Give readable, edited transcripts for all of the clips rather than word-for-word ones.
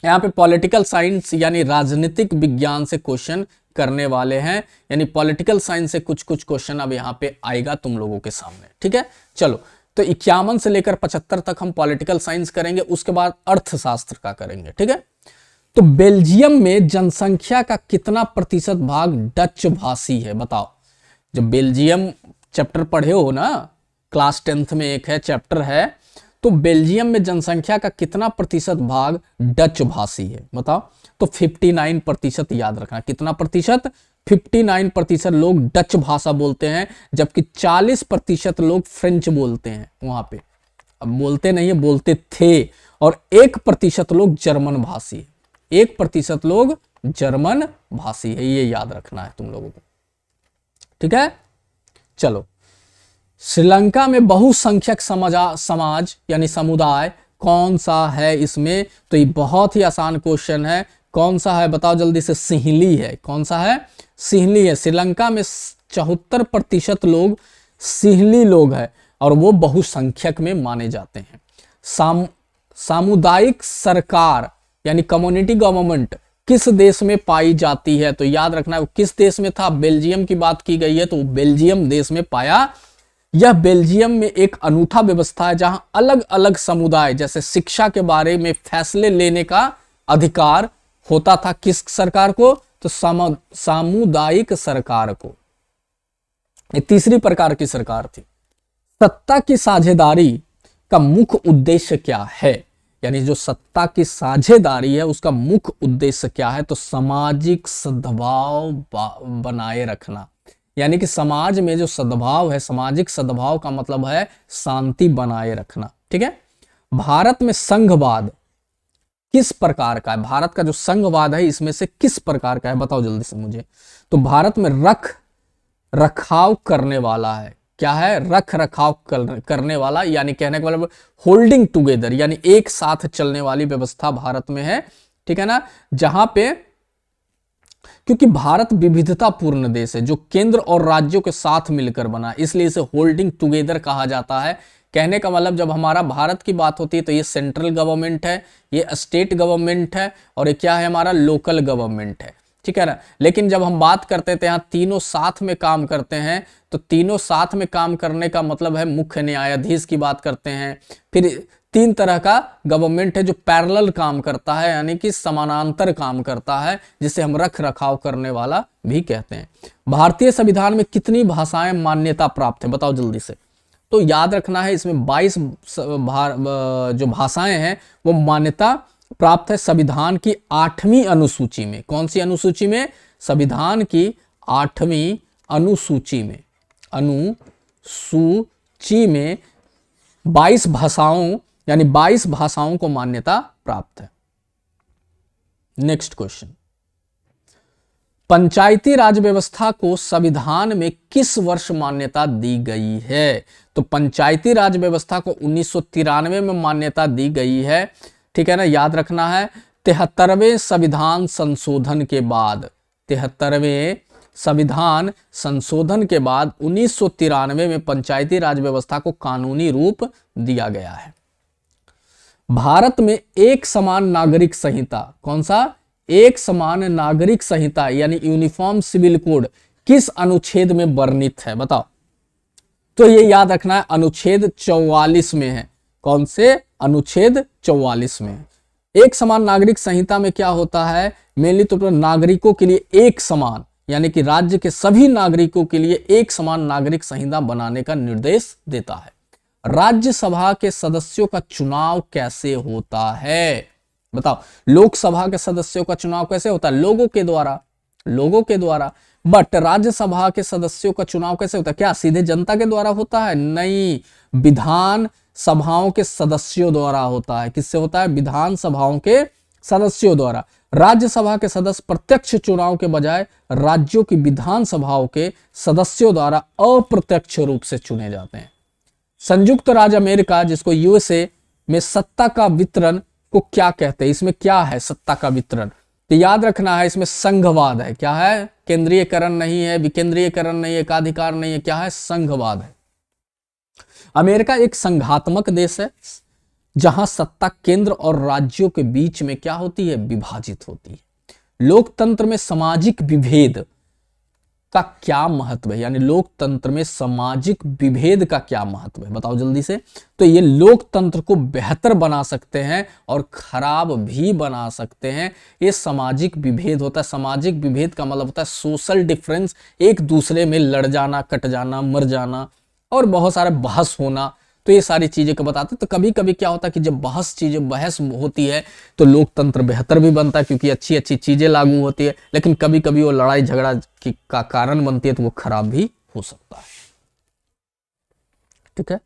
यहाँ पे political science यानी राजनीतिक विज्ञान से क्वेश्चन करने वाले हैं, यानी पॉलिटिकल साइंस से कुछ कुछ क्वेश्चन अब यहाँ पे आएगा तुम लोगों के सामने। ठीक है, चलो तो 51 से लेकर 75 तक हम पॉलिटिकल साइंस करेंगे, उसके बाद अर्थशास्त्र का करेंगे। ठीक है, तो बेल्जियम में जनसंख्या का कितना प्रतिशत भाग डच भाषी है? बताओ। जब बेल्जियम चैप्टर पढ़े हो ना, क्लास 10th में एक है चैप्टर है, तो बेल्जियम में जनसंख्या का कितना प्रतिशत भाग डच भाषी है? बताओ। तो 59% याद रखना। कितना प्रतिशत? 59% लोग डच भाषा बोलते हैं, जबकि 40% लोग फ्रेंच बोलते हैं वहां पे। अब बोलते नहीं है, बोलते थे। और 1% लोग जर्मन भाषी है। 1% लोग जर्मन भाषी है, ये याद रखना है तुम लोगों को। ठीक है, चलो। श्रीलंका में बहुसंख्यक समाज यानी समुदाय कौन सा है इसमें? तो ये बहुत ही आसान क्वेश्चन है। कौन सा है बताओ जल्दी से? सिंहली है। कौन सा है? सिंहली है। श्रीलंका में 74% लोग सिंहली लोग हैं और वो बहुसंख्यक में माने जाते हैं। सामुदायिक सरकार यानी कम्युनिटी गवर्नमेंट किस देश में पाई जाती है? तो याद रखना है किस देश में था। बेल्जियम की बात की गई है तो बेल्जियम देश में पाया। यह बेल्जियम में एक अनूठा व्यवस्था है जहां अलग अलग समुदाय जैसे शिक्षा के बारे में फैसले लेने का अधिकार होता था। किस सरकार को? तो सामुदायिक सरकार को। ये तीसरी प्रकार की सरकार थी। सत्ता की साझेदारी का मुख्य उद्देश्य क्या है? यानी जो सत्ता की साझेदारी है उसका मुख्य उद्देश्य क्या है? तो सामाजिक सद्भाव बनाए रखना। यानी कि समाज में जो सद्भाव है, सामाजिक सद्भाव का मतलब है शांति बनाए रखना। ठीक है, भारत में संघवाद किस प्रकार का है? भारत का जो संघवाद है इसमें से किस प्रकार का है? बताओ जल्दी से मुझे। तो भारत में रख रखाव करने वाला है। क्या है? रख रखाव करने वाला, यानी कहने का मतलब होल्डिंग टुगेदर, यानी एक साथ चलने वाली व्यवस्था भारत में है। ठीक है ना, जहां पे क्योंकि भारत विविधतापूर्ण देश है जो केंद्र और राज्यों के साथ मिलकर बना, इसलिए इसे होल्डिंग टुगेदर कहा जाता है। कहने का मतलब जब हमारा भारत की बात होती है तो ये सेंट्रल गवर्नमेंट है, ये स्टेट गवर्नमेंट है और ये क्या है? हमारा लोकल गवर्नमेंट है। ठीक है ना, लेकिन जब हम बात करते हैं तो यहाँ तीनों साथ में काम करते हैं। तो तीनों साथ में काम करने का मतलब है मुख्य न्यायाधीश की बात करते हैं। फिर 3 तरह का गवर्नमेंट है जो पैरेलल काम करता है, यानी कि समानांतर काम करता है, जिसे हम रख रखाव करने वाला भी कहते हैं। भारतीय संविधान में कितनी भाषाएं मान्यता प्राप्त है? बताओ जल्दी से। तो याद रखना है इसमें 22 जो भाषाएं हैं वो मान्यता प्राप्त है संविधान की 8वीं अनुसूची में। कौन सी अनुसूची में? संविधान की 8वीं अनुसूची में। अनुसूची में 22 भाषाओं यानी 22 भाषाओं को मान्यता प्राप्त है। नेक्स्ट क्वेश्चन, पंचायती राज व्यवस्था को संविधान में किस वर्ष मान्यता दी गई है? तो पंचायती राज व्यवस्था को 1993 में मान्यता दी गई है। ठीक है ना, याद रखना है 73वें संविधान संशोधन के बाद, 73वें संविधान संशोधन के बाद 1993 में पंचायती राज व्यवस्था को कानूनी रूप दिया गया है। भारत में एक समान नागरिक संहिता, कौन सा? एक समान नागरिक संहिता यानी यूनिफॉर्म सिविल कोड किस अनुच्छेद में वर्णित है? बताओ। तो ये याद रखना है अनुच्छेद 44 में है। कौन से? अनुच्छेद 44 में। एक समान नागरिक संहिता में क्या होता है? मेनली तो नागरिकों के लिए एक समान, यानी कि राज्य के सभी नागरिकों के लिए एक समान नागरिक संहिता बनाने का निर्देश देता है। राज्यसभा के सदस्यों का चुनाव कैसे होता है? बताओ। लोकसभा के सदस्यों का चुनाव कैसे होता है? लोगों के द्वारा, लोगों के द्वारा। बट राज्यसभा के सदस्यों का चुनाव कैसे होता है? क्या सीधे जनता के द्वारा होता है? नहीं, विधान सभाओं के सदस्यों द्वारा होता है। किससे होता है? विधान सभाओं के सदस्यों द्वारा। राज्यसभा के सदस्य प्रत्यक्ष चुनाव के बजाय राज्यों की विधान सभाओं के सदस्यों द्वारा अप्रत्यक्ष रूप से चुने जाते हैं। संयुक्त राज्य अमेरिका, जिसको यूएसए में सत्ता का वितरण को क्या कहते हैं? इसमें क्या है सत्ता का वितरण? तो याद रखना है इसमें संघवाद है। क्या है? केंद्रीयकरण नहीं है, विकेंद्रीयकरण नहीं है, एकाधिकार नहीं है। क्या है? संघवाद है। अमेरिका एक संघात्मक देश है। जहां सत्ता केंद्र और राज्यों के बीच में क्या होती है, विभाजित होती है। लोकतंत्र में सामाजिक विभेद का क्या महत्व है, यानी लोकतंत्र में सामाजिक विभेद का क्या महत्व है, बताओ जल्दी से। तो ये लोकतंत्र को बेहतर बना सकते हैं और खराब भी बना सकते हैं। ये सामाजिक विभेद होता है। सामाजिक विभेद का मतलब होता है सोशल डिफरेंस, एक दूसरे में लड़ जाना, कट जाना, मर जाना और बहुत सारा बहस होना। तो ये सारी चीजें को बताते हैं। तो कभी कभी क्या होता है कि जब बहस होती है तो लोकतंत्र बेहतर भी बनता है, क्योंकि अच्छी अच्छी चीजें लागू होती है। लेकिन कभी कभी वो लड़ाई झगड़ा का कारण बनती है तो वो खराब भी हो सकता है। ठीक है,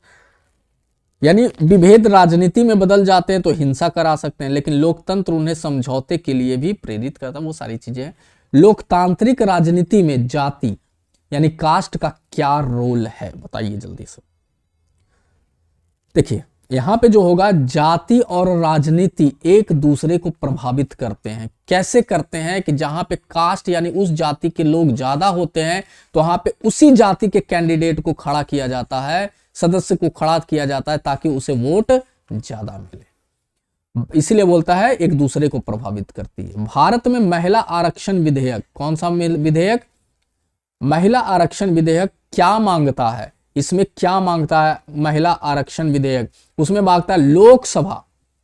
यानी विभेद राजनीति में बदल जाते हैं तो हिंसा करा सकते हैं, लेकिन लोकतंत्र उन्हें समझौते के लिए भी प्रेरित करता है। वो सारी चीजें हैं। लोकतांत्रिक राजनीति में जाति यानी कास्ट का क्या रोल है, बताइए जल्दी से। देखिए यहां पे जो होगा, जाति और राजनीति एक दूसरे को प्रभावित करते हैं। कैसे करते हैं कि जहां पे कास्ट यानी उस जाति के लोग ज्यादा होते हैं तो वहां पे उसी जाति के कैंडिडेट को खड़ा किया जाता है, सदस्य को खड़ा किया जाता है ताकि उसे वोट ज्यादा मिले। इसलिए बोलता है एक दूसरे को प्रभावित करती है। भारत में महिला आरक्षण विधेयक, कौन सा विधेयक, महिला आरक्षण विधेयक क्या मांगता है, इसमें क्या मांगता है महिला आरक्षण विधेयक, उसमें मांगता है लोकसभा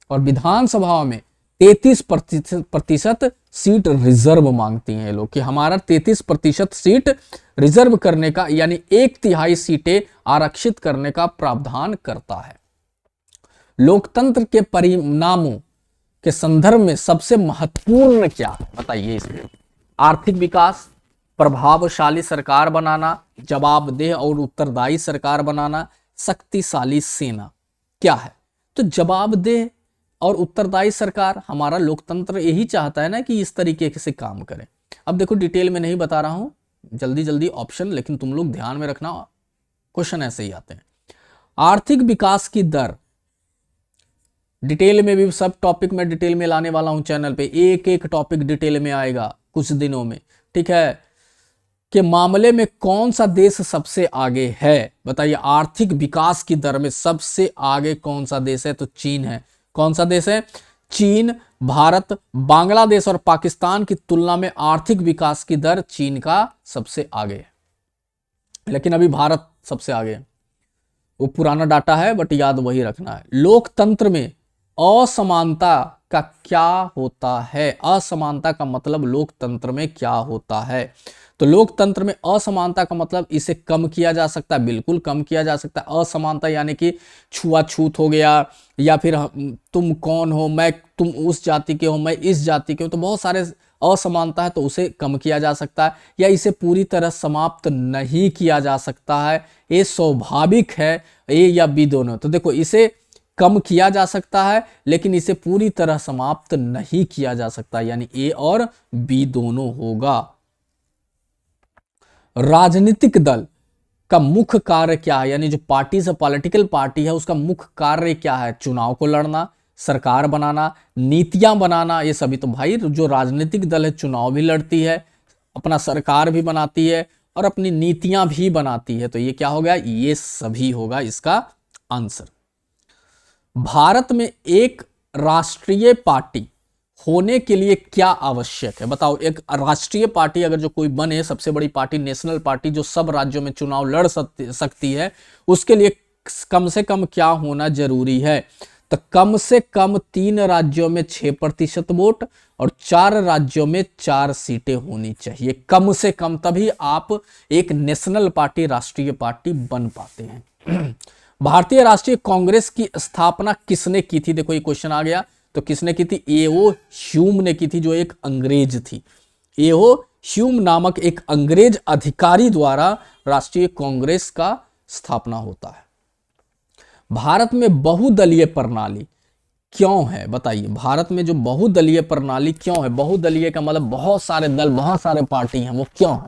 और विधानसभा में 33% सीट रिजर्व मांगती हैं ये लोग, कि हमारा 33% सीट रिजर्व करने का यानी 1/3 सीटें आरक्षित करने का प्रावधान करता है। लोकतंत्र के परिणामों के संदर्भ में सबसे महत्वपूर्ण क्या है, बताइए इसमें। आर्थिक विकास, प्रभावशाली सरकार बनाना, जवाबदेह और उत्तरदायी सरकार बनाना, शक्तिशाली सेना। क्या है, तो जवाबदेह और उत्तरदायी सरकार, हमारा लोकतंत्र यही चाहता है ना कि इस तरीके से काम करें। अब देखो डिटेल में नहीं बता रहा हूं, जल्दी जल्दी ऑप्शन, लेकिन तुम लोग ध्यान में रखना, क्वेश्चन ऐसे ही आते हैं। आर्थिक विकास की दर, डिटेल में भी सब टॉपिक में डिटेल में लाने वाला हूं चैनल पे, एक एक टॉपिक डिटेल में आएगा कुछ दिनों में। ठीक है, के मामले में कौन सा देश सबसे आगे है, बताइए। आर्थिक विकास की दर में सबसे आगे कौन सा देश है, तो चीन है। कौन सा देश है, चीन। भारत, बांग्लादेश और पाकिस्तान की तुलना में आर्थिक विकास की दर चीन का सबसे आगे है, लेकिन अभी भारत सबसे आगे है। वो पुराना डाटा है बट याद वही रखना है। लोकतंत्र में असमानता का क्या होता है, असमानता का मतलब लोकतंत्र में क्या होता है, तो लोकतंत्र में असमानता का मतलब इसे कम किया जा सकता है, बिल्कुल कम किया जा सकता है। असमानता यानी कि छुआछूत हो गया, या फिर तुम कौन हो, तुम उस जाति के हो, मैं इस जाति के हो, तो बहुत सारे असमानता है तो उसे कम किया जा सकता है, या इसे पूरी तरह समाप्त नहीं किया जा सकता है। ये स्वाभाविक है, ए या बी दोनों। तो देखो इसे कम किया जा सकता है लेकिन इसे पूरी तरह समाप्त नहीं किया जा सकता, यानी ए और बी दोनों होगा। राजनीतिक दल का मुख्य कार्य क्या है, यानी जो पार्टी से पॉलिटिकल पार्टी है उसका मुख्य कार्य क्या है, चुनाव को लड़ना, सरकार बनाना, नीतियां बनाना। ये सभी तो भाई जो राजनीतिक दल है चुनाव भी लड़ती है, अपना सरकार भी बनाती है और अपनी नीतियां भी बनाती है। तो ये क्या होगा, ये सभी होगा इसका आंसर। भारत में एक राष्ट्रीय पार्टी होने के लिए क्या आवश्यक है, बताओ। एक राष्ट्रीय पार्टी अगर जो कोई बने, सबसे बड़ी पार्टी नेशनल पार्टी जो सब राज्यों में चुनाव लड़ सकती है, उसके लिए कम से कम क्या होना जरूरी है, तो कम से कम 3 राज्यों में 6% वोट और 4 राज्यों में 4 सीटें होनी चाहिए, कम से कम। तभी आप एक नेशनल पार्टी, राष्ट्रीय पार्टी बन पाते हैं। भारतीय राष्ट्रीय कांग्रेस की स्थापना किसने की थी, देखो ये क्वेश्चन आ गया, तो किसने की थी, ए.ओ. ह्यूम ने की थी, जो एक अंग्रेज थी। ए.ओ. ह्यूम नामक एक अंग्रेज अधिकारी द्वारा राष्ट्रीय कांग्रेस का स्थापना होता है। भारत में बहुदलीय प्रणाली क्यों है, बताइए। भारत में जो बहुदलीय प्रणाली क्यों है, बहुदलीय का मतलब बहुत सारे दल, बहुत सारे पार्टी हैं, वो क्यों है,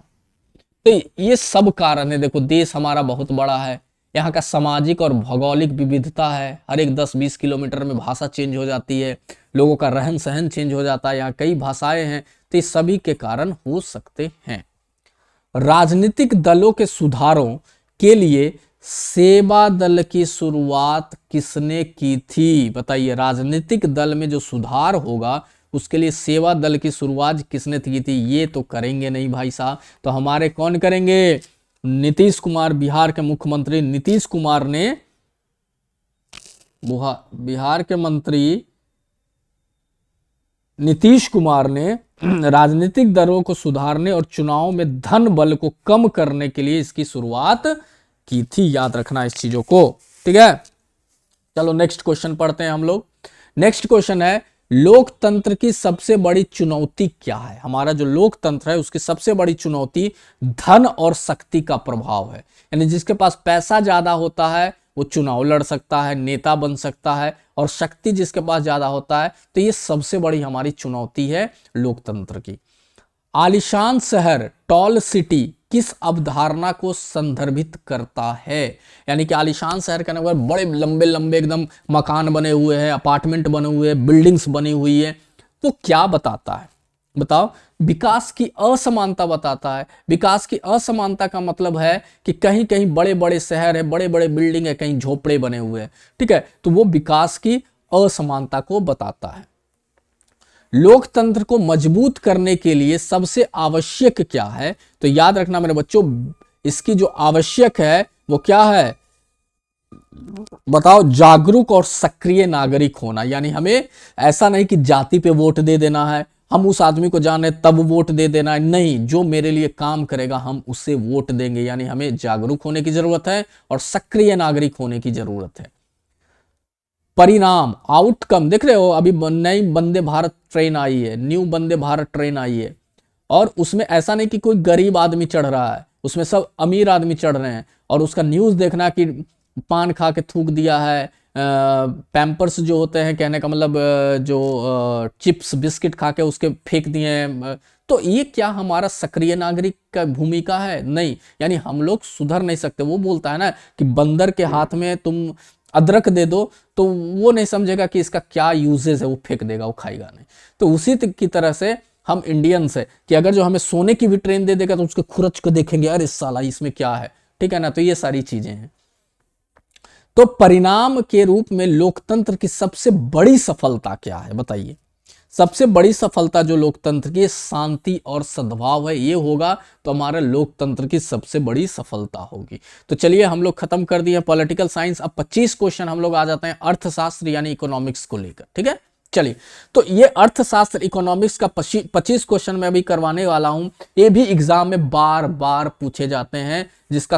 तो ये सब कारण है। देखो देश हमारा बहुत बड़ा है, यहाँ का सामाजिक और भौगोलिक विविधता है, हर एक 10-20 किलोमीटर में भाषा चेंज हो जाती है, लोगों का रहन सहन चेंज हो जाता है, यहाँ कई भाषाएं हैं, तो ये सभी के कारण हो सकते हैं। राजनीतिक दलों के सुधारों के लिए सेवा दल की शुरुआत किसने की थी? बताइए, राजनीतिक दल में जो सुधार होगा उसके लिए सेवा दल की शुरुआत किसने की थी? ये तो करेंगे नहीं भाई साहब, तो हमारे कौन करेंगे? नीतीश कुमार, बिहार के मुख्यमंत्री नीतीश कुमार ने, बिहार के मंत्री नीतीश कुमार ने राजनीतिक दलों को सुधारने और चुनाव में धन बल को कम करने के लिए इसकी शुरुआत की थी। याद रखना इस चीजों को, ठीक है। चलो नेक्स्ट क्वेश्चन पढ़ते हैं हम लोग। नेक्स्ट क्वेश्चन है, लोकतंत्र की सबसे बड़ी चुनौती क्या है? हमारा जो लोकतंत्र है उसकी सबसे बड़ी चुनौती धन और शक्ति का प्रभाव है। यानी जिसके पास पैसा ज्यादा होता है वो चुनाव लड़ सकता है, नेता बन सकता है, और शक्ति जिसके पास ज्यादा होता है, तो ये सबसे बड़ी हमारी चुनौती है लोकतंत्र की। आलीशान शहर, टॉल सिटी, किस अवधारणा को संदर्भित करता है? यानी कि आलीशान शहर का मतलब बड़े लंबे लंबे एकदम मकान बने हुए हैं, अपार्टमेंट बने हुए हैं, बिल्डिंग्स बनी हुई है, तो क्या बताता है? बताओ। विकास की असमानता बताता है। विकास की असमानता का मतलब है कि कहीं कहीं बड़े बड़े शहर है, बड़े बड़े बिल्डिंग है, कहीं झोपड़े बने हुए हैं, ठीक है, तो वो विकास की असमानता को बताता है। लोकतंत्र को मजबूत करने के लिए सबसे आवश्यक क्या है? तो याद रखना मेरे बच्चों, इसकी जो आवश्यक है वो क्या है? बताओ। जागरूक और सक्रिय नागरिक होना। यानी हमें ऐसा नहीं कि जाति पे वोट दे देना है, हम उस आदमी को जाने तब वोट दे देना है, नहीं, जो मेरे लिए काम करेगा हम उससे वोट देंगे। यानी हमें जागरूक होने की जरूरत है और सक्रिय नागरिक होने की जरूरत है। परिणाम, आउटकम, देख रहे हो अभी नई वंदे भारत ट्रेन आई है, न्यू वंदे भारत ट्रेन आई है, और उसमें ऐसा नहीं कि कोई गरीब आदमी चढ़ रहा है, उसमें सब अमीर आदमी चढ़ रहे हैं, और उसका न्यूज़ देखना कि पान खा के थूक दिया है, पैम्पर्स जो होते हैं, कहने का मतलब जो चिप्स बिस्किट खा के उसके फेंक दिए हैं, तो ये क्या हमारा सक्रिय नागरिक का भूमिका है? नहीं। यानी हम लोग सुधर नहीं सकते। वो बोलता है ना कि बंदर के हाथ में तुम अदरक दे दो तो वो नहीं समझेगा कि इसका क्या यूजेस है, वो फेंक देगा, वो खाएगा नहीं। तो उसी की तरह से हम इंडियंस है कि अगर जो हमें सोने की भी ट्रेन दे देगा तो उसके खुरच को देखेंगे, अरे साला इसमें क्या है, ठीक है ना। तो ये सारी चीजें हैं। तो परिणाम के रूप में लोकतंत्र की सबसे बड़ी सफलता क्या है? बताइए। सबसे बड़ी सफलता जो लोकतंत्र की शांति और सद्भाव है, ये होगा तो हमारा लोकतंत्र की सबसे बड़ी सफलता होगी। तो चलिए हम लोग खत्म कर दिए पॉलिटिकल साइंस। अब 25 क्वेश्चन हम लोग आ जाते हैं अर्थशास्त्र यानी इकोनॉमिक्स को लेकर, ठीक है। चलिए, तो ये अर्थशास्त्र इकोनॉमिक्स का 25 क्वेश्चन मैं अभी करवाने वाला हूं। ये भी एग्जाम में बार बार पूछे जाते हैं, जिसका